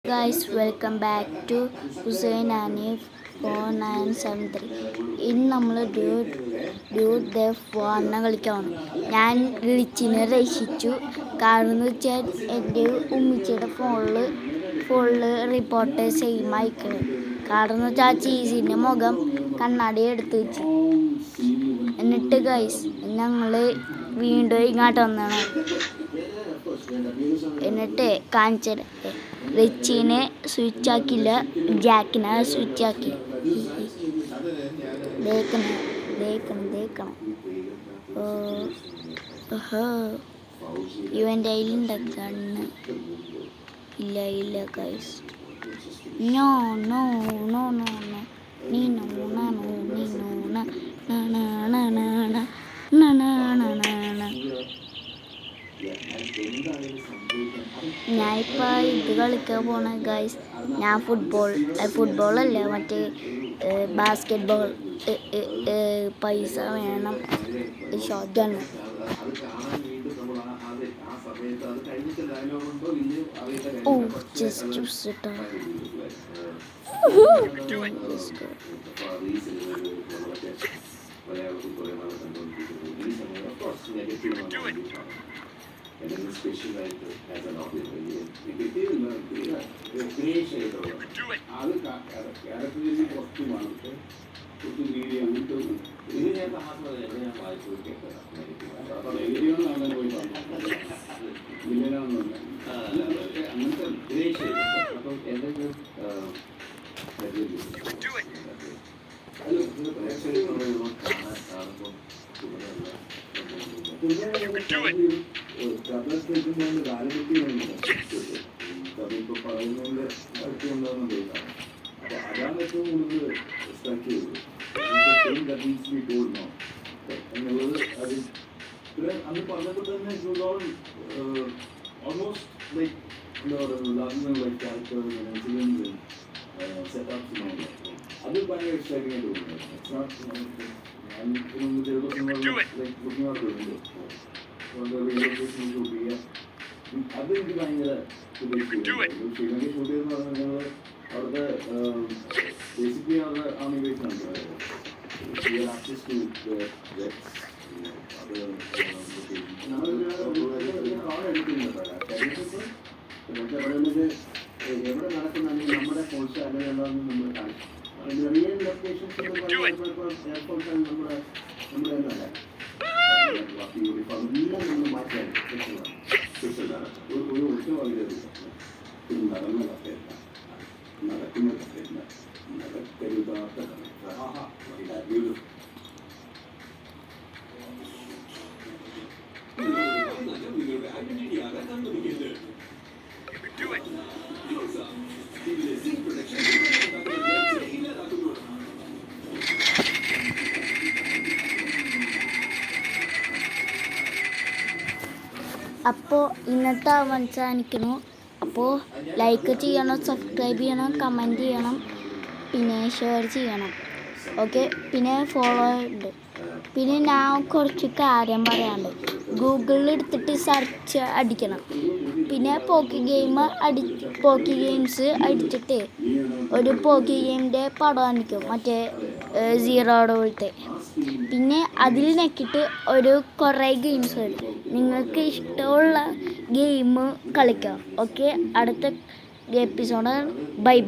Guys, welcome back to Hussein Hanif 4973. ഇന്ന് നമ്മൾ dude ദെഫ് Warna കളിക്കാണ്. ഞാൻ റിച്ചിനെ രക്ഷിച്ചു. കാരണം എന്ന് വെച്ചാൽ എൻ്റെ ഉമ്മിച്ചിയുടെ ഫോണിൽ റിപ്പോർട്ട് സെയിം അയക്കണം. കാരണം എന്ന് വെച്ചാൽ ആ ചീസിൻ്റെ മുഖം കണ്ണാടി എടുത്ത് വെച്ചു. എന്നിട്ട് ഗൈസ് ഞങ്ങൾ വീണ്ടും ഇങ്ങോട്ട് വന്നാണ്. എന്നിട്ട് കാണിച്ചത് റിച്ചിനെ സ്വിച്ച് ആക്കില്ല, ജാക്കിനെ സ്വിച്ച് ആക്കി. ദേക്കണം ഇവൻ്റെ കയ്യിലുണ്ട കണ്ണ്. ഇല്ല guys, no no no no no നീ നോ നോ നീ നോ ഞാനിപ്പോൾ ഇത് കളിക്കാൻ പോണ ഗൈസ്. ഞാൻ ഫുട്ബോളല്ല, മറ്റേ ബാസ്കറ്റ് ബോൾ. പൈസ വേണം, ഷോട്ടാണ്. ഓ ജസ്റ്റ് ഇട്ടോ. അതാണ് ഏറ്റവും കൂടുതൽ സ്ട്രൈക്ക് ചെയ്തത്. എന്നുള്ളത് അത് അന്ന് പറഞ്ഞപ്പോൾ തന്നെ ഓൾമോസ്റ്റ് ലൈക്ക് എന്താ പറയുന്നത്, ലൈക്ക് ക്യാരക്ടേഴ്സ് ഇൻസിഡൻസ് സെറ്റപ്സ് അത് ഭയങ്കര എക്സൈറ്റിംഗ് ആയിട്ട് തോന്നുന്നു. അത് എനിക്ക് ഭയങ്കര ശ്രീലങ്ക ഷൂട്ട് ചെയ്തെന്ന് പറഞ്ഞാൽ അവിടുത്തെ ബേസിക്കലി അവരുടെ ആർമി ബേസ് ആണ്. ആക്സസ് ടു എവിടെ നടക്കുന്നുണ്ടെങ്കിൽ നമ്മുടെ ഫോഴ്സ് അല്ലെങ്കിൽ നമ്മൾ കാണിക്കും. റിയൽ ലൊക്കേഷൻസ് എയർപോർട്ട് നമ്മുടെ ഒന്നല്ല, എല്ലാം നമ്മൾ മാറ്റാൻ ഒരു ഉത്സവം നടന്ന കഥയല്ല, നടക്കുന്ന കഥയല്ല, നടക്കരുതാത്ത കഥ. അപ്പോൾ ഇന്നത്തെ അവസാനിക്കുന്നു. അപ്പോൾ ലൈക്ക് ചെയ്യണം, സബ്സ്ക്രൈബ് ചെയ്യണം, കമൻറ്റ് ചെയ്യണം, പിന്നെ ഷെയർ ചെയ്യണം. ഓക്കെ, പിന്നെ ഫോളോ ഉണ്ട്. പിന്നെ ഞാൻ കുറച്ച് കാര്യം പറയാനുണ്ട്. ഗൂഗിളിൽ എടുത്തിട്ട് സെർച്ച് അടിക്കണം. പിന്നെ പോക്കി ഗെയിംസ് അടിച്ചിട്ട് ഒരു പോക്കി ഗെയിമിൻ്റെ പടം കാണിക്കും, മറ്റേ സീറോയുടെ പോലത്തെ. പിന്നെ അതിൽ നെക്കിട്ട് കുറേ ഗെയിംസ് വരും. നിങ്ങൾക്ക് ഇഷ്ടമുള്ള ഗെയിം കളിക്കാം. ഓക്കെ, അടുത്ത എപ്പിസോഡ്. ബൈ.